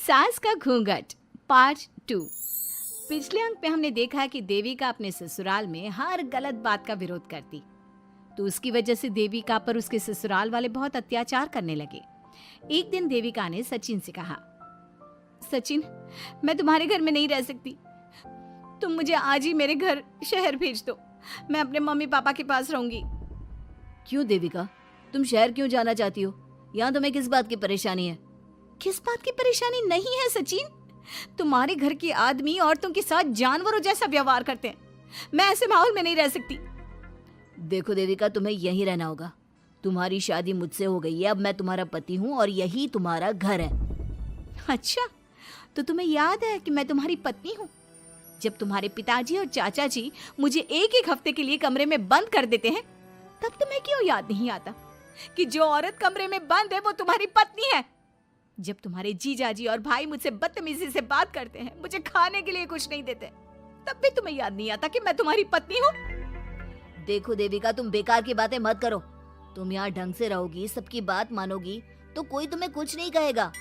सास का घूंघट पार्ट 2। पिछले अंक में हमने देखा कि देविका अपने ससुराल में हर गलत बात का विरोध करती, तो उसकी वजह से देविका पर उसके ससुराल वाले बहुत अत्याचार करने लगे। एक दिन देविका ने सचिन से कहा, सचिन, मैं तुम्हारे घर में नहीं रह सकती, तुम मुझे आज ही मेरे घर शहर भेज दो, मैं अपने मम्मी पापा के पास रहूंगी। क्यों देविका, तुम शहर क्यों जाना चाहती हो? यहाँ तुम्हें किस बात की परेशानी है? किस बात की परेशानी नहीं है सचिन, तुम्हारे घर के आदमी औरतों के साथ जानवरों जैसा व्यवहार करते हैं, मैं ऐसे माहौल में नहीं रह सकती। देखो देविका, तुम्हें यहीं रहना होगा। तुम्हारी शादी मुझसे हो गई है, अब मैं तुम्हारा पति हूँ और यही तुम्हारा घर है। अच्छा, तो तुम्हें याद है कि मैं तुम्हारी पत्नी हूँ? जब तुम्हारे पिताजी और चाचा जी मुझे एक एक हफ्ते के लिए कमरे में बंद कर देते हैं, तब तुम्हें क्यों याद नहीं आता कि जो औरत कमरे में बंद है वो तुम्हारी पत्नी है? जब तुम्हारे जीजाजी और भाई मुझसे बदतमीजी से बात करते हैं, मुझे खाने के लिए कुछ नहीं देते, तब भी तुम्हें याद नहीं आता कि मैं तुम्हारी पत्नी हूँ? देखो देविका, तुम बेकार की बातें मत करो। तुम यहाँ ढंग से रहोगी, सबकी बात मानोगी, तो कोई तुम्हें कुछ नहीं कहेगा।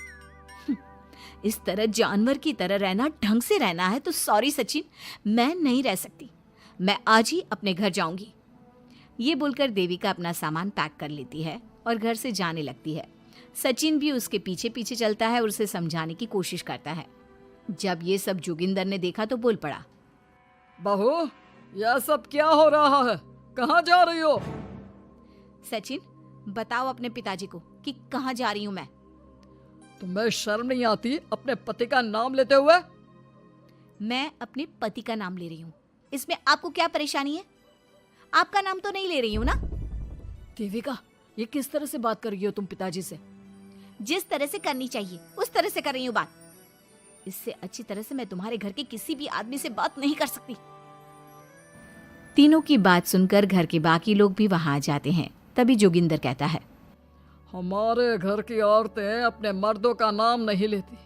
इस तरह जानवर की तरह रहना, ढंग से रहना है तो सॉरी सचिन, मैं नहीं रह सकती, मैं आज ही अपने घर जाऊंगी। ये बोलकर देविका अपना सामान पैक कर लेती है और घर से जाने लगती है। सचिन भी उसके पीछे पीछे चलता है और उसे समझाने की कोशिश करता है। जब ये सब जोगिंदर ने देखा तो बोल पड़ा, बहू, यह सब क्या हो रहा है? कहाँ जा रही हो? सचिन, बताओ अपने पिताजी को कि कहाँ जा रही हूँ मैं। तुम्हें शर्म नहीं आती अपने पति का नाम लेते हुए? मैं अपने पति का नाम ले रही हूँ, इसमें आपको क्या परेशानी है? आपका नाम तो नहीं ले रही हूँ ना? देविका, ये किस तरह से बात कर रही हो तुम पिताजी से? जिस तरह से करनी चाहिए उस तरह से कर रही हूँ बात। इससे अच्छी तरह से मैं तुम्हारे घर के किसी भी आदमी से बात नहीं कर सकती। तीनों की बात सुनकर घर के बाकी लोग भी वहां आ जाते हैं। तभी जोगिंदर कहता है, हमारे घर की औरतें अपने मर्दों का नाम नहीं लेती।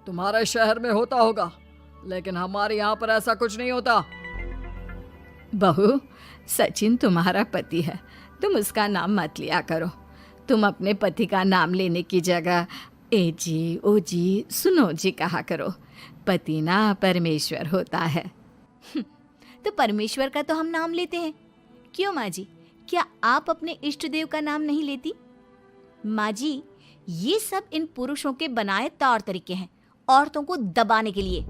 तुम्हारे शहर में होता होगा, लेकिन हमारे यहाँ पर ऐसा कुछ नहीं होता। बहू, सचिन तुम्हारा पति है, तुम उसका नाम मत लिया करो। तुम अपने पति का नाम लेने की जगह ए जी, ओ जी, सुनो जी कहा करो। पति ना परमेश्वर होता है। तो परमेश्वर का तो हम नाम लेते हैं। क्यों माँ जी, क्या आप अपने इष्ट देव का नाम नहीं लेती? माँ जी, ये सब इन पुरुषों के बनाए तौर तरीके हैं, औरतों को दबाने के लिए।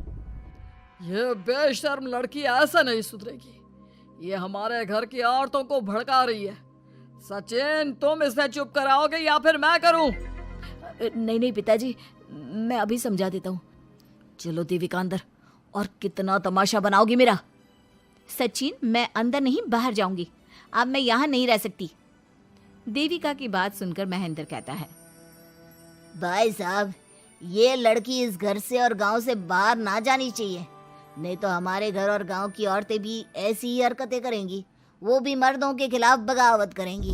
ये बेशर्म लड़की ऐसा नहीं सुधरेगी। ये हमारे घर की औरतों को भड़का रही है। सचिन, तुम इसे चुप कराओगे या फिर मैं करूं? नहीं नहीं पिताजी, मैं अभी समझा देता हूँ। चलो देविका अंदर, और कितना तमाशा बनाओगी मेरा? सचिन, मैं अंदर नहीं बाहर जाऊंगी, अब मैं यहाँ नहीं रह सकती। देविका की बात सुनकर महेंद्र कहता है, भाई साहब, ये लड़की इस घर से और गांव से बाहर ना जानी चाहिए, नहीं तो हमारे घर और गांव की औरतें भी ऐसी ही हरकतें करेंगी, वो भी मर्दों के खिलाफ बगावत करेंगी।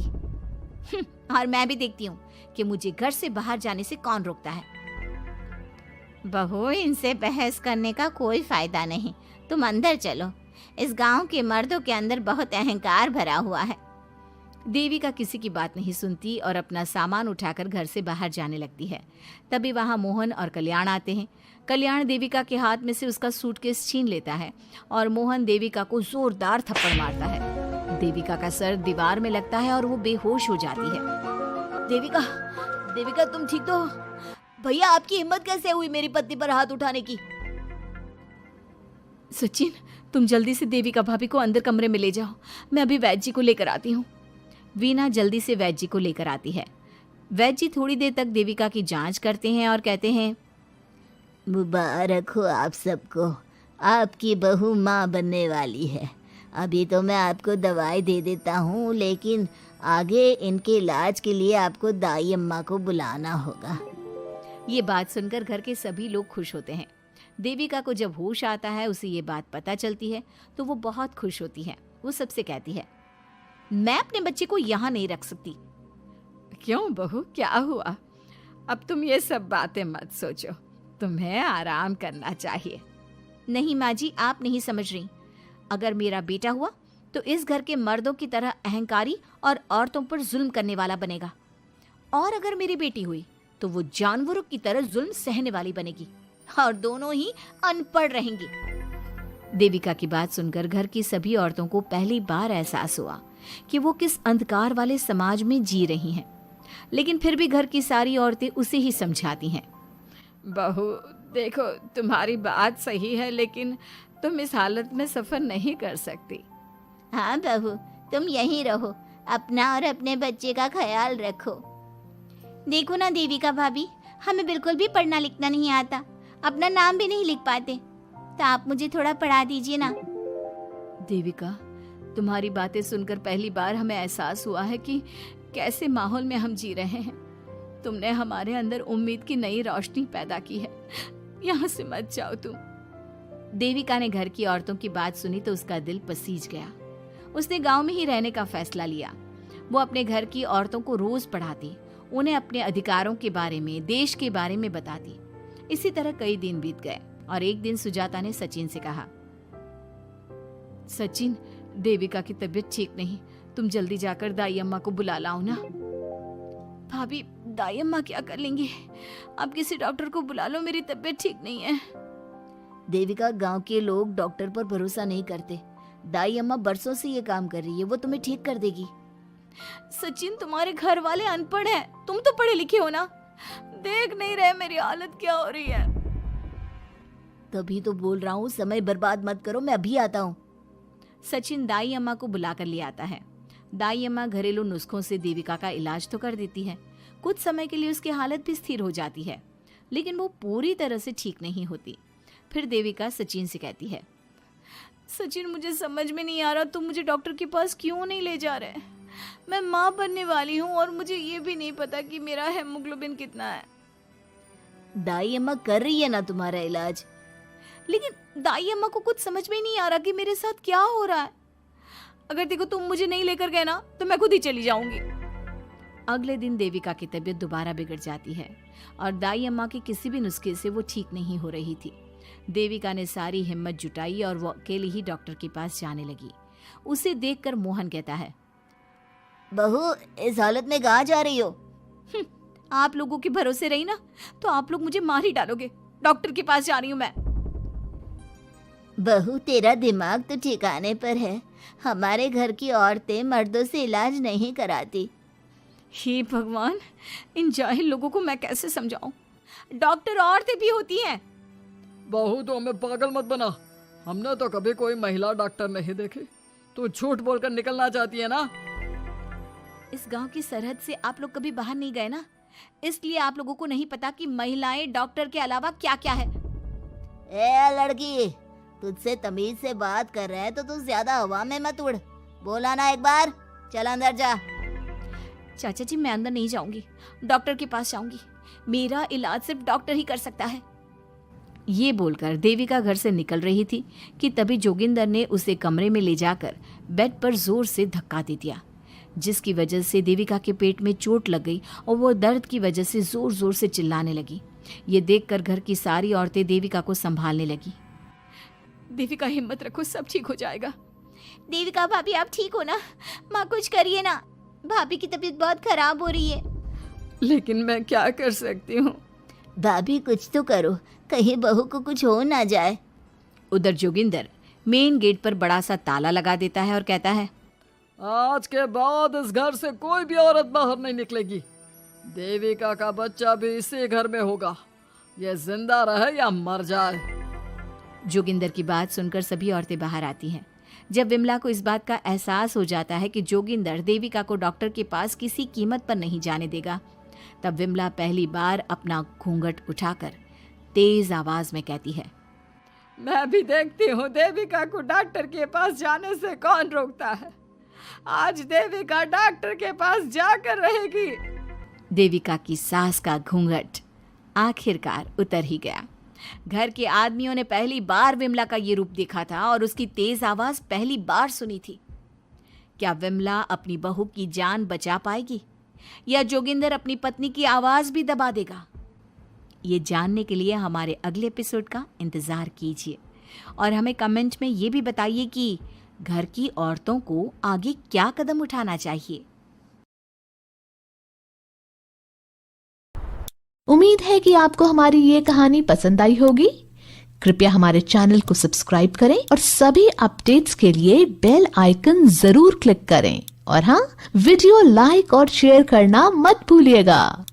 और मैं भी देखती हूँ कि मुझे घर से बाहर जाने से कौन रोकता है। बहू, इनसे बहस करने का कोई फायदा नहीं, तुम अंदर चलो। इस गांव के मर्दों के अंदर बहुत अहंकार भरा हुआ है। देविका किसी की बात नहीं सुनती और अपना सामान उठाकर घर से बाहर जाने लगती है। तभी वहां मोहन और कल्याण आते हैं। कल्याण देविका के हाथ में से उसका सूटकेस छीन लेता है और मोहन देविका को जोरदार थप्पड़ मारता है। देविका का सर दीवार में लगता है और वो बेहोश हो जाती है। देविका, देविका तुम ठीक तो हो? भैया, आपकी हिम्मत कैसे हुई मेरी पत्नी पर हाथ उठाने की? सचिन, तुम जल्दी से देविका भाभी को अंदर कमरे में ले जाओ, मैं अभी वैद्य जी को लेकर आती हूँ। वीना जल्दी से वैद्य जी को लेकर आती है। वैद्य जी थोड़ी देर तक देविका की जांच करते हैं और कहते हैं, मुबारक हो आप सबको, आपकी बहू माँ बनने वाली है। अभी तो मैं आपको दवाई दे देता हूँ, लेकिन आगे इनके इलाज के लिए आपको दाई अम्मा को बुलाना होगा। ये बात सुनकर घर के सभी लोग खुश होते हैं। देविका को जब होश आता है, उसे ये बात पता चलती है तो वो बहुत खुश होती है। वो सबसे कहती है, मैं अपने बच्चे को यहाँ नहीं रख सकती। क्यों बहू, क्या हुआ? अब तुम ये सब बातें मत सोचो, तुम्हें आराम करना चाहिए। नहीं माँ जी, आप नहीं समझ रही। अगर मेरा बेटा हुआ तो इस घर के मर्दों की तरह अहंकारी और औरतों पर जुल्म करने वाला बनेगा, और अगर मेरी बेटी हुई तो वो जानवरों की तरह जुल्म सहने वाली बनेगी और दोनों ही अनपढ़ रहेंगी। देविका की बात सुनकर घर की सभी औरतों को पहली बार एहसास हुआ कि वो किस अंधकार वाले समाज में जी रही हैं। लेकिन फिर भी घर की सारी औरतें उसे ही समझाती हैं। बहू देखो, तुम्हारी बात सही है, लेकिन तुम इस हालत में सफर नहीं कर सकती। हाँ बहू, तुम यहीं रहो, अपना और अपने बच्चे का ख्याल रखो। देखो ना देविका भाभी, हमें बिल्कुल भी पढ़ना लिखना नहीं आता, अपना नाम भी नहीं लिख पाते, तो आप मुझे थोड़ा पढ़ा दीजिए ना। देविका, तुम्हारी बातें सुनकर पहली बार हमें एहसास हुआ है कि कैसे माहौल में हम जी रहे हैं। तुमने हमारे अंदर उम्मीद की नई रोशनी पैदा की है। यहाँ से मत जाओ तुम। देविका ने घर की औरतों की बात सुनी तो उसका दिल पसीज गया। उसने गांव में ही रहने का फैसला लिया। वो अपने घर की औरतों को रोज पढ़ाती, उन्हें अपने अधिकारों के बारे में, देश के बारे में बताती। इसी तरह कई दिन बीत गए और एक दिन सुजाता ने सचिन से कहा, सचिन, देविका की तबीयत ठीक नहीं, तुम जल्दी जाकर दाई अम्मा को बुला लाओ ना। भाभी, दाई अम्मा क्या कर लेंगी? आप किसी डॉक्टर को बुला लो, मेरी तबीयत ठीक नहीं है। देविका, गांव के लोग डॉक्टर पर भरोसा नहीं करते। दाई अम्मा बरसों से ये काम कर रही है, वो तुम्हें ठीक कर देगी। सचिन, तुम्हारे घर वाले अनपढ़ हैं, तुम तो पढ़े लिखे हो ना, देख नहीं रहे मेरी हालत क्या हो रही है। तभी तो बोल रहा हूँ, समय बर्बाद मत करो, मैं अभी आता हूँ। सचिन दाई अम्मा को बुलाकर ले आता है। दाई अम्मा घरेलू नुस्खों से देविका का इलाज तो कर देती है। कुछ समय के लिए उसकी हालत भी स्थिर हो जाती है, लेकिन वो पूरी तरह से ठीक नहीं होती। फिर देविका सचिन से कहती है, सचिन, मुझे समझ में नहीं आ रहा तुम मुझे डॉक्टर के पास क्यों नहीं ले जा रहे। मैं माँ बनने वाली हूँ और मुझे ये भी नहीं पता कि मेरा हेमोग्लोबिन कितना है। दाई अम्मा कर रही है ना तुम्हारा इलाज। लेकिन दाई अम्मा को कुछ समझ में ही नहीं आ रहा कि मेरे साथ क्या हो रहा है। अगर देखो तुम मुझे नहीं लेकर गए ना तो मैं खुद ही चली जाऊंगी। अगले दिन देविका की तबीयत दोबारा बिगड़ जाती है और दाई अम्मा के किसी भी नुस्खे से वो ठीक नहीं हो रही थी। देविका ने सारी हिम्मत जुटाई और वो अकेली ही डॉक्टर के पास जाने लगी। उसे देखकर मोहन कहता है, बहू, इस हालत में कहाँ जा रही हो? आप लोगों के भरोसे रही ना तो आप लोग मुझे मार ही डालोगे। डॉक्टर के पास जा रही हूँ मैं। बहू, तेरा दिमाग तो ठिकाने पर है। हमारे घर की औरतें मर्दों से इलाज नहीं कराती। हे भगवान, इन जाहिल लोगों को मैं कैसे समझाऊं? डॉक्टर औरतें भी होती हैं। बहू, तो हमें पागल मत बना, हमने तो कभी कोई महिला डॉक्टर नहीं देखी। तू झूठ बोलकर निकलना चाहती है ना? इस गांव की सरहद से आप लोग कभी बाहर नहीं गए ना, इसलिए आप लोगों को नहीं पता कि महिलाएं डॉक्टर के अलावा क्या क्या है। ए लड़की, तुझसे तमीज से बात कर रहे हैं तो तू ज्यादा हवा में मत उड़। बोला ना एक बार, चल अंदर जा। चाचा जी, मैं अंदर नहीं जाऊंगी, डॉक्टर के पास जाऊंगी। मेरा इलाज सिर्फ डॉक्टर ही कर सकता है। ये बोलकर देविका घर से निकल रही थी कि तभी जोगिंदर ने उसे कमरे में ले जाकर बेड पर जोर से धक्का दे दिया, जिसकी वजह से देविका के पेट में चोट लग गई और वो दर्द की वजह से जोर जोर से चिल्लाने लगी। ये देखकर घर की सारी औरतें देविका को संभालने लगी। देविका, हिम्मत रखो, सब ठीक हो जाएगा। देविका भाभी, आप ठीक हो ना? माँ, कुछ करिए ना, भाभी की तबीयत बहुत खराब हो रही है। लेकिन मैं क्या कर सकती हूँ? भाभी, कुछ तो करो, कहीं बहू को कुछ हो ना जाए। उधर जोगिंदर मेन गेट पर बड़ा सा ताला लगा देता है और कहता है, आज के बाद इस घर से कोई भी औरत बाहर नहीं निकलेगी। देविका का बच्चा भी इसी घर में होगा, ये जिंदा रहे या मर जाए। जोगिंदर की बात सुनकर सभी औरतें बाहर आती हैं। जब विमला को इस बात का एहसास हो जाता है कि जोगिंदर देविका को डॉक्टर के पास किसी कीमत पर नहीं जाने देगा, तब विमला पहली बार अपना घूंघट उठाकर तेज आवाज में कहती है, मैं भी देखती हूँ देविका को डॉक्टर के पास जाने से कौन रोकता है। आज देविका डॉक्टर के पास जाकर रहेगी। देविका की सास का घूंघट आखिरकार उतर ही गया। घर के आदमियों ने पहली बार विमला का ये रूप देखा था और उसकी तेज आवाज पहली बार सुनी थी। क्या विमला अपनी बहू की जान बचा पाएगी या जोगिंदर अपनी पत्नी की आवाज भी दबा देगा? ये जानने के लिए हमारे अगले एपिसोड का इंतजार कीजिए और हमें कमेंट में ये भी बताइए कि घर की औरतों को आगे क्या कदम उठाना चाहिए। उम्मीद है कि आपको हमारी ये कहानी पसंद आई होगी। कृपया हमारे चैनल को सब्सक्राइब करें और सभी अपडेट्स के लिए बेल आइकन जरूर क्लिक करें। और हाँ, वीडियो लाइक और शेयर करना मत भूलिएगा।